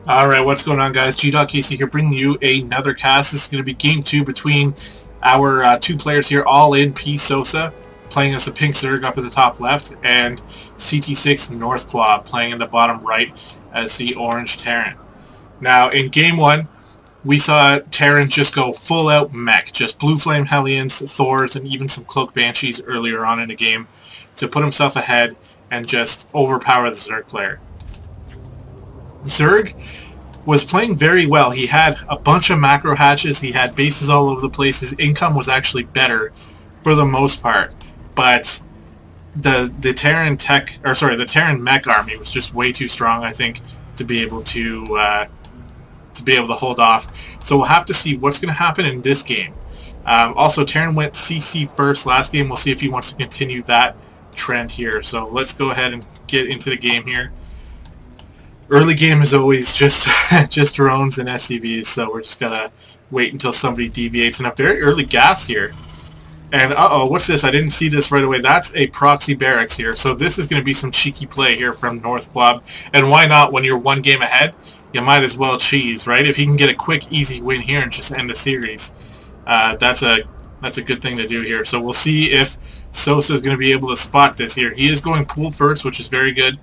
Alright, what's going on, guys? gdoggcasey here, bringing you another cast. This is going to be game 2 between our two players here, Allin PSosa, playing as the pink Zerg up at the top left, and CTsix NorthQuab playing in the bottom right as the orange Terran. Now, in game 1, we saw Terran just go full out mech, just blue flame Hellions, Thors, and even some cloak Banshees earlier on in the game to put himself ahead and just overpower the Zerg player. Zerg was playing very well. He had a bunch of macro hatches, he had bases all over the place, his income was actually better for the most part, but the Terran the Terran mech army was just way too strong, I think, to be able to hold off. So we'll have to see what's going to happen in this game. Also, Terran went CC first last game. We'll see if he wants to continue that trend here. So let's go ahead and get into the game here. Early game is always just drones and SCVs, so we're just gonna wait until somebody deviates. And a very early gas here. And what's this? I didn't see this right away. That's a proxy barracks here. So this is going to be some cheeky play here from NorthQuab. And why not? When you're one game ahead, you might as well cheese, right? If you can get a quick, easy win here and just end the series, that's a good thing to do here. So we'll see if Sosa is going to be able to spot this here. He is going pool first, which is very good.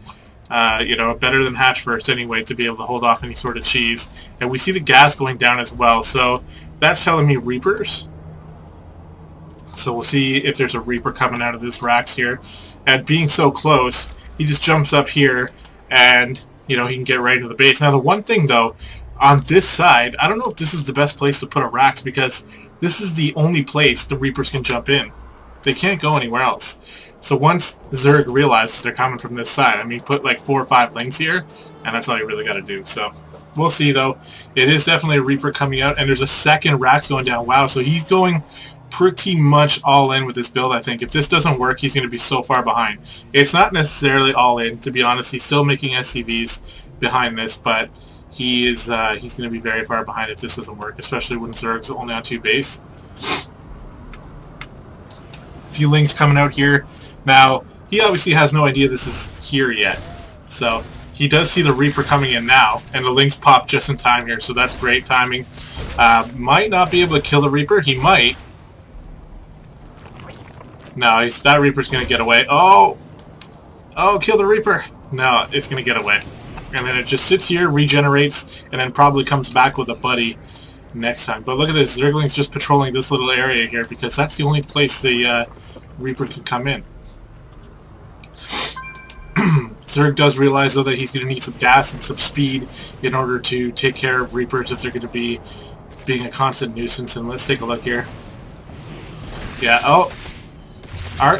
Better than hatch first anyway, to be able to hold off any sort of cheese. And we see the gas going down as well. So that's telling me Reapers. So we'll see if there's a Reaper coming out of this racks here. And being so close, he just jumps up here and, he can get right into the base. Now the one thing though, on this side, I don't know if this is the best place to put a racks, because this is the only place the Reapers can jump in. They can't go anywhere else. So once Zerg realizes they're coming from this side, put like 4 or 5 lings here, and that's all you really got to do. So we'll see though. It is definitely a Reaper coming out, and there's a second racks going down. Wow, so he's going pretty much all in with this build, I think. If this doesn't work, he's going to be so far behind. It's not necessarily all in, to be honest. He's still making SCVs behind this, but he's going to be very far behind if this doesn't work, especially when Zerg's only on 2 base. A few lings coming out here. Now, he obviously has no idea this is here yet, so he does see the Reaper coming in now, and the lings pop just in time here, so that's great timing. Might not be able to kill the Reaper. He might. No, that Reaper's going to get away. Oh, kill the Reaper. No, it's going to get away. And then it just sits here, regenerates, and then probably comes back with a buddy next time. But look at this. Zergling's just patrolling this little area here, because that's the only place the Reaper can come in. Zerg does realize, though, that he's going to need some gas and some speed in order to take care of Reapers if they're going to be being a constant nuisance. And let's take a look here. Yeah,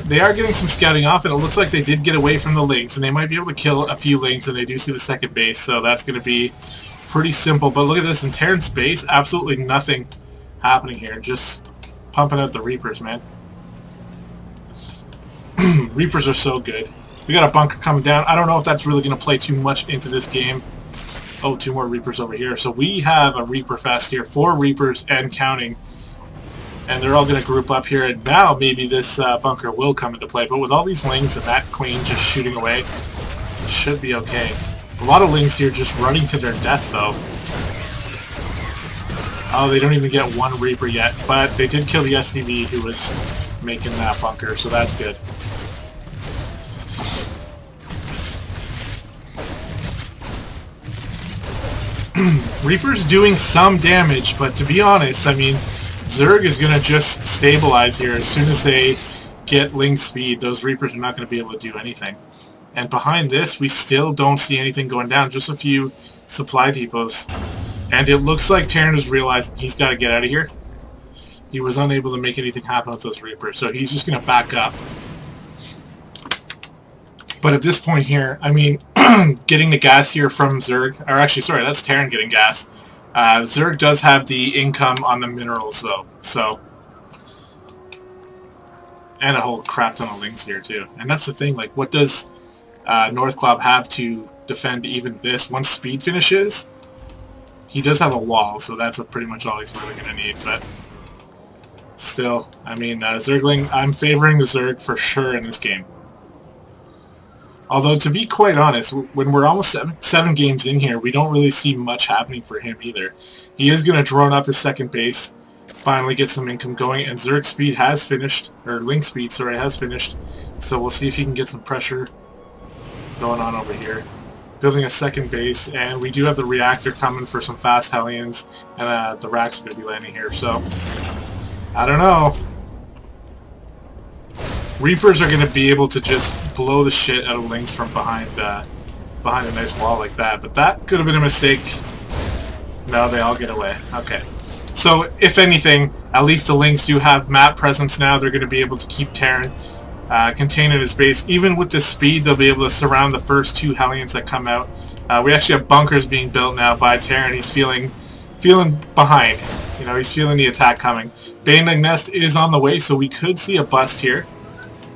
they are getting some scouting off, and it looks like they did get away from the lings, and they might be able to kill a few lings, and they do see the second base, so that's going to be pretty simple. But look at this, in Terran's base, absolutely nothing happening here. Just pumping out the Reapers, man. Reapers are so good. We got a bunker coming down. I don't know if that's really going to play too much into this game. Oh, 2 more Reapers over here. So we have a Reaper fest here. 4 Reapers and counting. And they're all going to group up here. And now maybe this bunker will come into play. But with all these lings and that queen just shooting away, it should be okay. A lot of lings here just running to their death, though. Oh, they don't even get 1 Reaper yet. But they did kill the SCV who was making that bunker, so that's good. Reaper's doing some damage, but to be honest, Zerg is going to just stabilize here. As soon as they get ling speed, those Reapers are not going to be able to do anything. And behind this, we still don't see anything going down, just a few supply depots. And it looks like Terran has realized he's got to get out of here. He was unable to make anything happen with those Reapers, so he's just going to back up. But at this point here, getting the gas here from Zerg, or actually, sorry, that's Terran getting gas. Zerg does have the income on the minerals, though, so. And a whole crap ton of lings here, too. And that's the thing, like, what does NorthQuab have to defend even this? Once speed finishes, he does have a wall, so that's pretty much all he's really going to need, but still, Zergling, I'm favoring the Zerg for sure in this game. Although, to be quite honest, when we're almost seven games in here, we don't really see much happening for him either. He is going to drone up his second base, finally get some income going, and Zerg's speed has finished, or Link speed, sorry, has finished. So we'll see if he can get some pressure going on over here. Building a second base, and we do have the reactor coming for some fast Hellions, and the racks are going to be landing here, so I don't know. Reapers are going to be able to just blow the shit out of Links from behind a nice wall like that, but that could have been a mistake. No, they all get away. Okay. So, if anything, at least the Links do have map presence now. They're going to be able to keep Terran contained in his base. Even with this speed, they'll be able to surround the first two Hellions that come out. We actually have bunkers being built now by Terran. He's feeling behind. You know, he's feeling the attack coming. Baneling Nest is on the way, so we could see a bust here.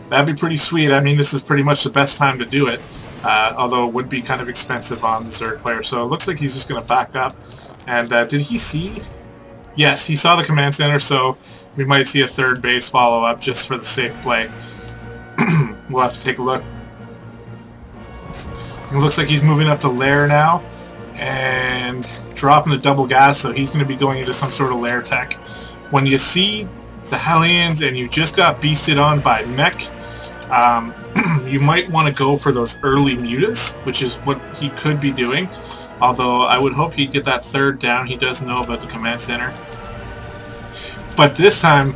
That'd be pretty sweet. I mean, this is pretty much the best time to do it, although it would be kind of expensive on the Zerg player. So it looks like he's just going to back up. And did he see? Yes, he saw the command center, so we might see a third base follow-up just for the safe play. We'll have to take a look. It looks like he's moving up to lair now and dropping the double gas, so he's going to be going into some sort of lair tech. When you see the Hellions and you just got beasted on by mech, you might want to go for those early mutas, which is what he could be doing. Although I would hope he'd get that third down. He does know about the command center. But this time,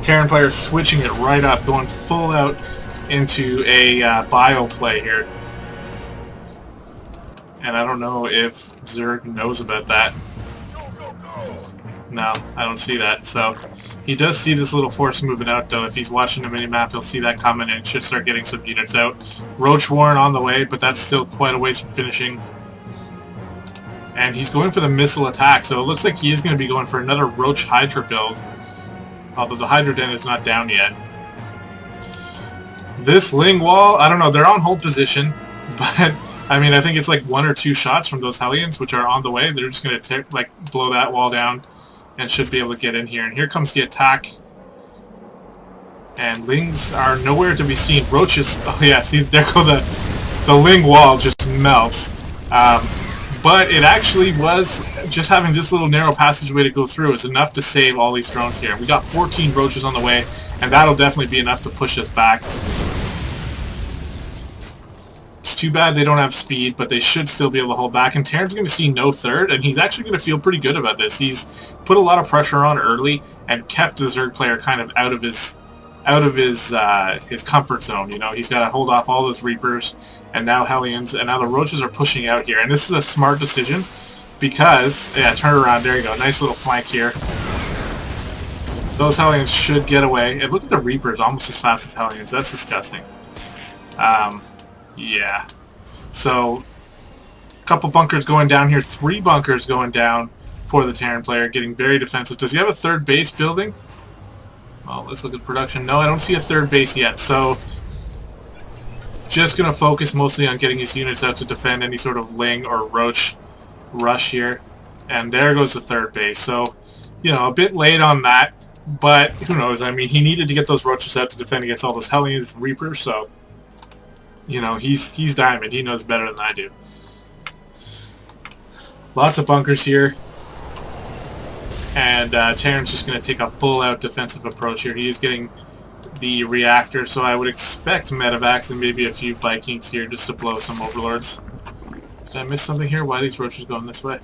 Terran player is switching it right up, going full out into a bio play here. And I don't know if Zerg knows about that. No, I don't see that. So he does see this little force moving out, though. If he's watching the mini-map, he'll see that coming and should start getting some units out. Roach Warren on the way, but that's still quite a ways from finishing. And he's going for the missile attack, so it looks like he is going to be going for another Roach Hydra build. Although the Hydra Den is not down yet. This Ling wall, I don't know, they're on hold position, but I mean, I think it's like 1 or 2 shots from those Hellions, which are on the way. They're just going to blow that wall down and should be able to get in here. And here comes the attack. And Lings are nowhere to be seen. Roaches, oh yeah, see, there go the Ling wall just melts. But it actually was, just having this little narrow passageway to go through is enough to save all these drones here. We got 14 Roaches on the way, and that'll definitely be enough to push us back. It's too bad they don't have speed, but they should still be able to hold back. And Terran's going to see no third, and he's actually going to feel pretty good about this. He's put a lot of pressure on early and kept the Zerg player kind of out of his comfort zone. You know, he's got to hold off all those Reapers, and now Hellions, and now the Roaches are pushing out here. And this is a smart decision because, yeah, turn around. There you go. Nice little flank here. Those Hellions should get away. And look at the Reapers, almost as fast as Hellions. That's disgusting. Yeah. So, a couple bunkers going down here. 3 bunkers going down for the Terran player, getting very defensive. Does he have a third base building? Well, let's look at production. No, I don't see a third base yet. So, just going to focus mostly on getting his units out to defend any sort of Ling or Roach rush here. And there goes the third base. So, you know, a bit late on that. But, who knows? I mean, he needed to get those Roaches out to defend against all those Hellions and Reapers, so... You know, he's Diamond. He knows better than I do. Lots of bunkers here. And Terran's just going to take a full-out defensive approach here. He is getting the reactor, so I would expect medevacs and maybe a few Vikings here just to blow some Overlords. Did I miss something here? Why are these Roaches going this way?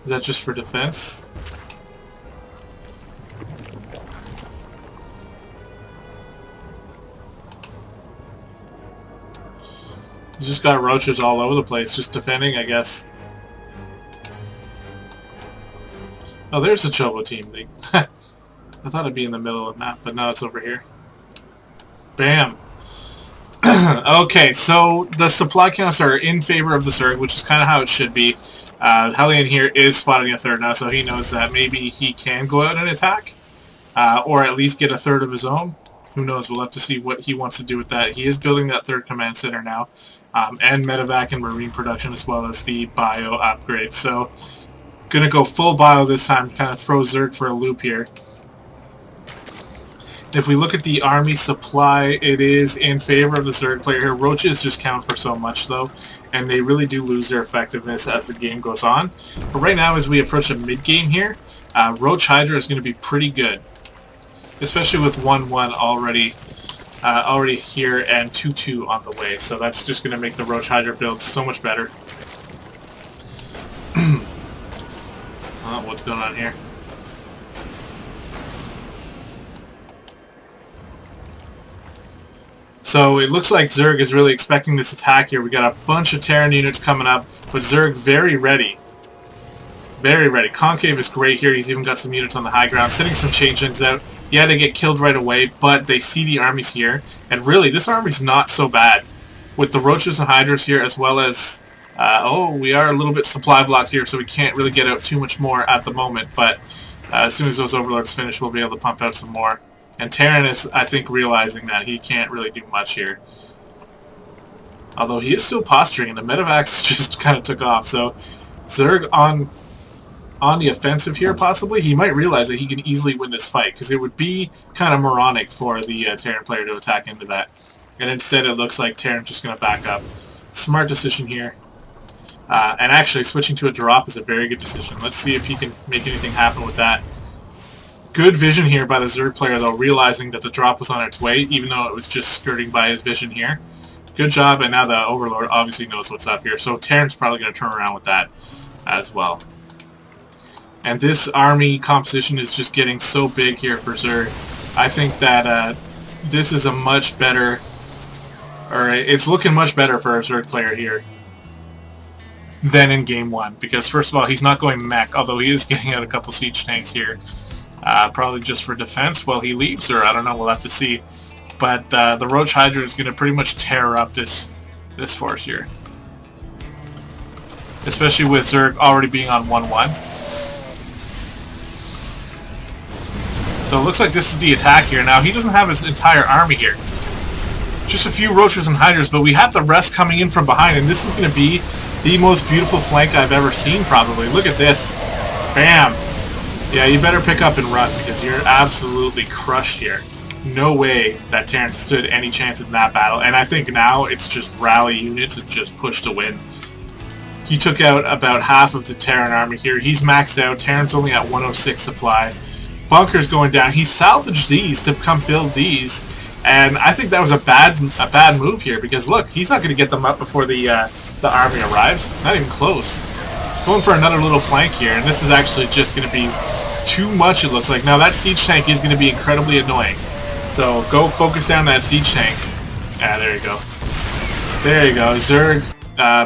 Is that just for defense? He's just got Roaches all over the place, just defending, I guess. Oh, there's the Chobo team. I thought it'd be in the middle of the map, but no, it's over here. Bam! Okay, so the supply counts are in favor of the Zerg, which is kind of how it should be. Hellion here is spotting a third now, so he knows that maybe he can go out and attack, or at least get a third of his own. Who knows? We'll have to see what he wants to do with that. He is building that third command center now, and medevac and marine production, as well as the bio upgrade. So, gonna go full bio this time, kind of throw Zerg for a loop here. If we look at the army supply, it is in favor of the Zerg player here. Roaches just count for so much, though, and they really do lose their effectiveness as the game goes on. But right now, as we approach a mid-game here, Roach Hydra is going to be pretty good, especially with 1-1 already here and 2-2 on the way. So that's just going to make the Roach Hydra build so much better. Oh, what's going on here? So it looks like Zerg is really expecting this attack here. We got a bunch of Terran units coming up, but Zerg very ready. Very ready. Concave is great here. He's even got some units on the high ground, sending some changelings out. Yeah, they get killed right away, but they see the armies here. And really, this army's not so bad. With the Roaches and Hydras here, as well as... we are a little bit supply blocked here, so we can't really get out too much more at the moment. But as soon as those Overlords finish, we'll be able to pump out some more. And Terran is, I think, realizing that he can't really do much here. Although he is still posturing, and the Medivacs just kind of took off. So Zerg on the offensive here, possibly. He might realize that he can easily win this fight, because it would be kind of moronic for the Terran player to attack into that. And instead it looks like Terran's just going to back up. Smart decision here. And actually, switching to a drop is a very good decision. Let's see if he can make anything happen with that. Good vision here by the Zerg player, though, realizing that the drop was on its way, even though it was just skirting by his vision here. Good job, and now the Overlord obviously knows what's up here, so Terran's probably going to turn around with that as well. And this army composition is just getting so big here for Zerg. I think that this is a much better... or it's looking much better for our Zerg player here than in Game 1, because first of all, he's not going mech, although he is getting out a couple siege tanks here. Probably just for defense while he leaves, or I don't know, we'll have to see. But the Roach Hydra is going to pretty much tear up this force here. Especially with Zerg already being on 1-1. So it looks like this is the attack here. Now, he doesn't have his entire army here. Just a few Roaches and Hydras, but we have the rest coming in from behind, and this is going to be the most beautiful flank I've ever seen, probably. Look at this. Bam! Yeah, you better pick up and run, because you're absolutely crushed here. No way that Terran stood any chance in that battle, and I think now it's just rally units and just push to win. He took out about half of the Terran army here. He's maxed out. Terran's only at 106 supply. Bunker's going down. He salvaged these to come build these, and I think that was a bad move here, because look, he's not going to get them up before the army arrives. Not even close. Going for another little flank here, and this is actually just going to be too much, it looks like. Now, that siege tank is going to be incredibly annoying. So, go focus down that siege tank. Ah, there you go. There you go. Zerg,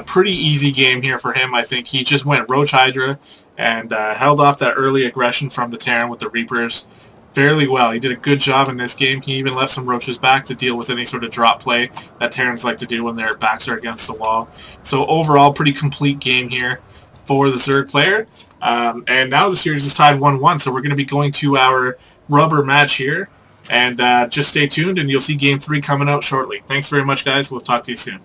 pretty easy game here for him, I think. He just went Roach Hydra and held off that early aggression from the Terran with the Reapers fairly well. He did a good job in this game. He even left some Roaches back to deal with any sort of drop play that Terrans like to do when their backs are against the wall. So, overall, pretty complete game here for the Zerg player. And now the series is tied 1-1, so we're going to be going to our rubber match here. And just stay tuned, and you'll see Game 3 coming out shortly. Thanks very much, guys. We'll talk to you soon.